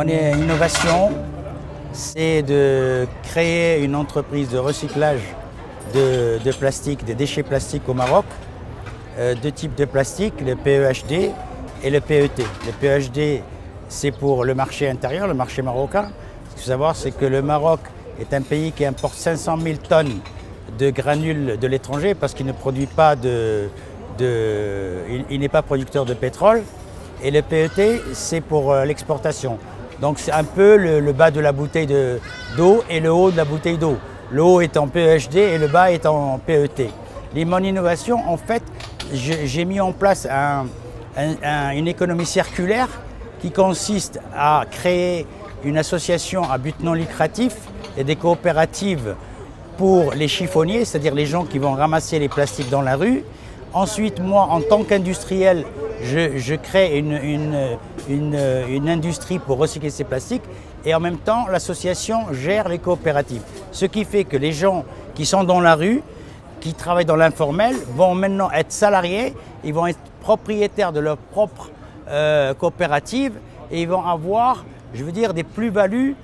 Mon innovation, c'est de créer une entreprise de recyclage de plastique, des déchets plastiques au Maroc. Deux types de plastique, le PEHD et le PET. Le PEHD, c'est pour le marché intérieur, le marché marocain. Ce qu'il faut savoir, c'est que le Maroc est un pays qui importe 500 000 tonnes de granules de l'étranger parce qu'il ne produit pas il n'est pas producteur de pétrole. Et le PET, c'est pour l'exportation. Donc c'est un peu le bas de la bouteille d'eau et le haut de la bouteille d'eau. Le haut est en PEHD et le bas est en PET. Mon innovation, en fait, j'ai mis en place une économie circulaire qui consiste à créer une association à but non lucratif et des coopératives pour les chiffonniers, c'est-à-dire les gens qui vont ramasser les plastiques dans la rue. Ensuite, moi, en tant qu'industriel, je crée une industrie pour recycler ces plastiques et en même temps, l'association gère les coopératives. Ce qui fait que les gens qui sont dans la rue, qui travaillent dans l'informel, vont maintenant être salariés, ils vont être propriétaires de leur propre coopérative et ils vont avoir, je veux dire, des plus-values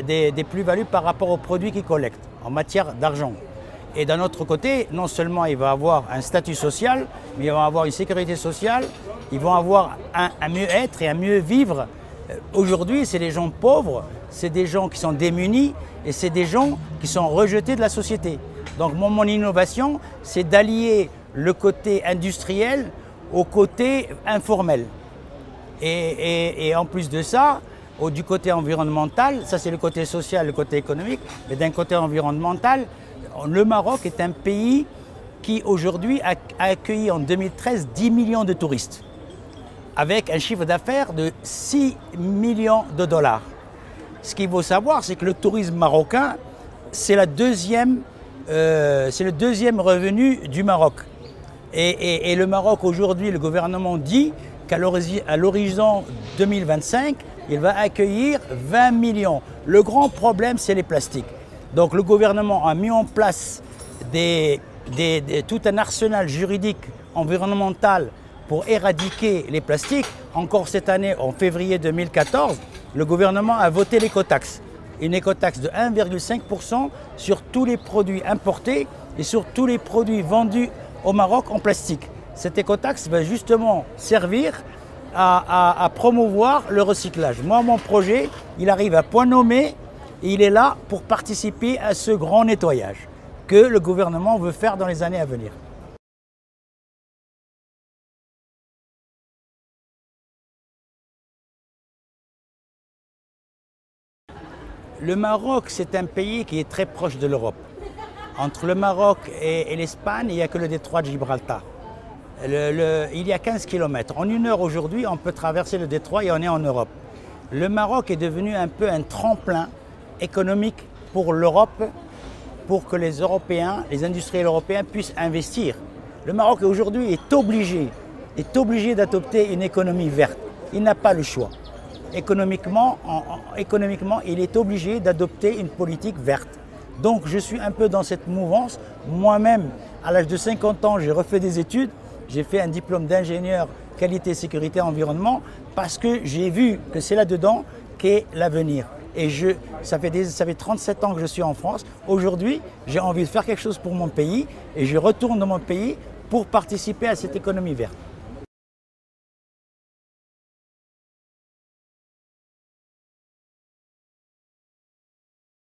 des plus-values par rapport aux produits qu'ils collectent en matière d'argent. Et d'un autre côté, non seulement il va avoir un statut social, mais il va avoir une sécurité sociale, ils vont avoir un mieux-être et un mieux-vivre. Aujourd'hui, c'est des gens pauvres, c'est des gens qui sont démunis et c'est des gens qui sont rejetés de la société. Donc mon innovation, c'est d'allier le côté industriel au côté informel. Et en plus de ça, du côté environnemental, ça c'est le côté social, le côté économique, mais d'un côté environnemental, le Maroc est un pays qui aujourd'hui a accueilli en 2013 10 millions de touristes, avec un chiffre d'affaires de 6 millions de dollars. Ce qu'il faut savoir, c'est que le tourisme marocain, c'est le deuxième revenu du Maroc. Et le Maroc aujourd'hui, le gouvernement dit qu'à l'horizon 2025, il va accueillir 20 millions. Le grand problème, c'est les plastiques. Donc le gouvernement a mis en place tout un arsenal juridique environnemental pour éradiquer les plastiques. Encore cette année, en février 2014, le gouvernement a voté l'écotaxe. Une écotaxe de 1,5% sur tous les produits importés et sur tous les produits vendus au Maroc en plastique. Cette écotaxe va justement servir à promouvoir le recyclage. Moi, mon projet, il arrive à point nommé et il est là pour participer à ce grand nettoyage que le gouvernement veut faire dans les années à venir. Le Maroc, c'est un pays qui est très proche de l'Europe. Entre le Maroc et l'Espagne, il n'y a que le détroit de Gibraltar. Il y a 15 km. En une heure aujourd'hui, on peut traverser le détroit et on est en Europe. Le Maroc est devenu un peu un tremplin économique pour l'Europe, pour que les Européens, les industriels européens puissent investir. Le Maroc aujourd'hui est obligé d'adopter une économie verte. Il n'a pas le choix. Économiquement, il est obligé d'adopter une politique verte. Donc je suis un peu dans cette mouvance. Moi-même, à l'âge de 50 ans, j'ai refait des études. J'ai fait un diplôme d'ingénieur qualité, sécurité, environnement parce que j'ai vu que c'est là-dedans qu'est l'avenir. Et ça fait 37 ans que je suis en France. Aujourd'hui, j'ai envie de faire quelque chose pour mon pays et je retourne dans mon pays pour participer à cette économie verte.